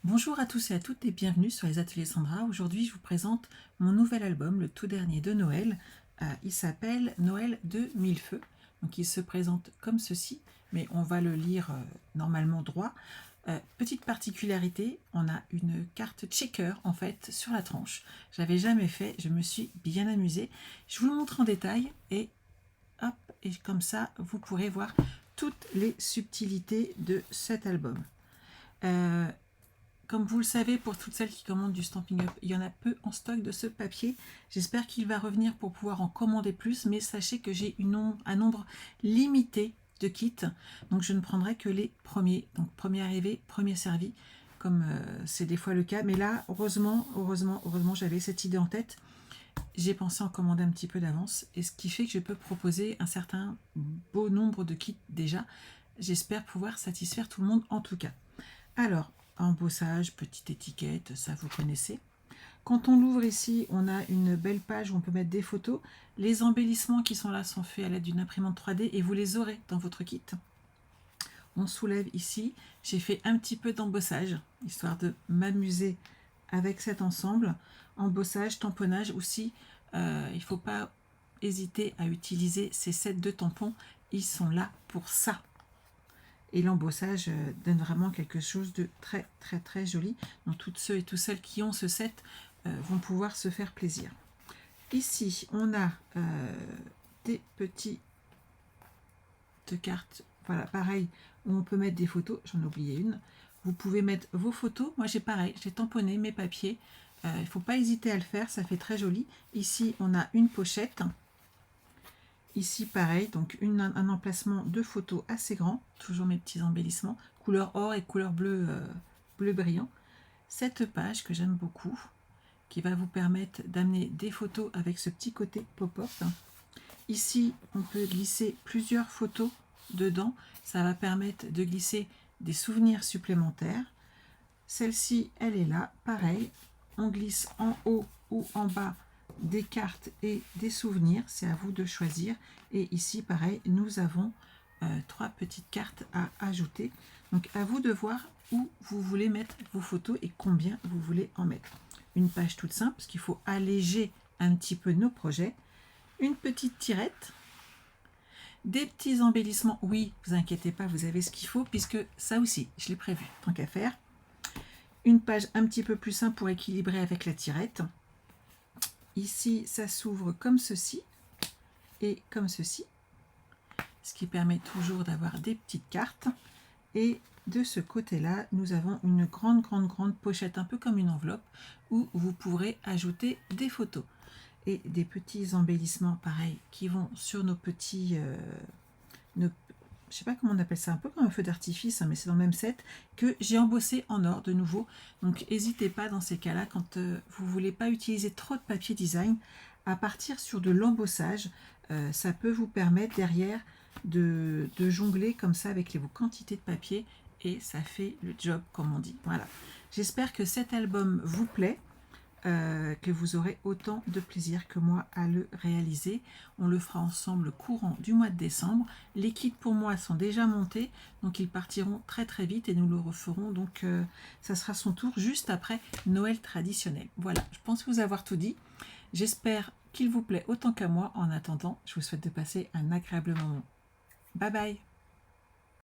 Bonjour à tous et à toutes et bienvenue sur les ateliers Sandra. Aujourd'hui je vous présente mon nouvel album, le tout dernier de Noël. Il s'appelle Noël de Millefeux. Donc il se présente comme ceci, mais on va le lire normalement droit. Petite particularité, on a une carte checker en fait sur la tranche. Je l'avais jamais fait, je me suis bien amusée. Je vous le montre en détail et hop, et comme ça vous pourrez voir toutes les subtilités de cet album. Comme vous le savez, pour toutes celles qui commandent du Stampin' Up, il y en a peu en stock de ce papier. J'espère qu'il va revenir pour pouvoir en commander plus, mais sachez que j'ai un nombre limité de kits, donc je ne prendrai que les premiers. Donc premier arrivé, premier servi, comme c'est des fois le cas. Mais là, heureusement, j'avais cette idée en tête. J'ai pensé en commander un petit peu d'avance, et ce qui fait que je peux proposer un certain beau nombre de kits déjà. J'espère pouvoir satisfaire tout le monde en tout cas. Alors, embossage, petite étiquette, ça vous connaissez. Quand on l'ouvre ici, on a une belle page où on peut mettre des photos. Les embellissements qui sont là sont faits à l'aide d'une imprimante 3D et vous les aurez dans votre kit. On soulève ici, j'ai fait un petit peu d'embossage, histoire de m'amuser avec cet ensemble. Embossage, tamponnage aussi, il ne faut pas hésiter à utiliser ces sets de tampons, ils sont là pour ça. Et l'embossage donne vraiment quelque chose de très joli. Donc toutes ceux et toutes celles qui ont ce set vont pouvoir se faire plaisir. Ici, on a des petites cartes, voilà, pareil, où on peut mettre des photos. J'en ai oublié une. Vous pouvez mettre vos photos. Moi, j'ai pareil, j'ai tamponné mes papiers. Il ne faut pas hésiter à le faire, ça fait très joli. Ici, on a une pochette. Ici, pareil, donc un emplacement de photos assez grand. Toujours mes petits embellissements, couleur or et couleur bleu, bleu brillant. Cette page que j'aime beaucoup, qui va vous permettre d'amener des photos avec ce petit côté pop-up. Ici, on peut glisser plusieurs photos dedans. Ça va permettre de glisser des souvenirs supplémentaires. Celle-ci, elle est là. Pareil, on glisse en haut ou en bas des cartes et des souvenirs, c'est à vous de choisir. Et ici pareil, nous avons trois petites cartes à ajouter, donc à vous de voir où vous voulez mettre vos photos et combien vous voulez en mettre. Une page toute simple parce qu'il faut alléger un petit peu nos projets, une petite tirette, des petits embellissements. Oui, vous inquiétez pas, vous avez ce qu'il faut puisque ça aussi je l'ai prévu tant qu'à faire. Une page un petit peu plus simple pour équilibrer avec la tirette. Ici, ça s'ouvre comme ceci et comme ceci, ce qui permet toujours d'avoir des petites cartes. Et de ce côté-là, nous avons une grande pochette, un peu comme une enveloppe, où vous pourrez ajouter des photos. Et des petits embellissements, pareil, qui vont sur nos petits... je sais pas comment on appelle ça, un peu comme un feu d'artifice, hein, mais c'est dans le même set, que j'ai embossé en or de nouveau. Donc n'hésitez pas dans ces cas-là, quand vous voulez pas utiliser trop de papier design, à partir sur de l'embossage. Ça peut vous permettre derrière de jongler comme ça avec vos quantités de papier et ça fait le job comme on dit. Voilà. J'espère que cet album vous plaît. Que vous aurez autant de plaisir que moi à le réaliser. On le fera ensemble courant du mois de décembre. Les kits pour moi sont déjà montés, donc ils partiront très vite et nous le referons. Donc ça sera son tour juste après Noël traditionnel. Voilà, je pense vous avoir tout dit. J'espère qu'il vous plaît autant qu'à moi. En attendant, je vous souhaite de passer un agréable moment. Bye bye!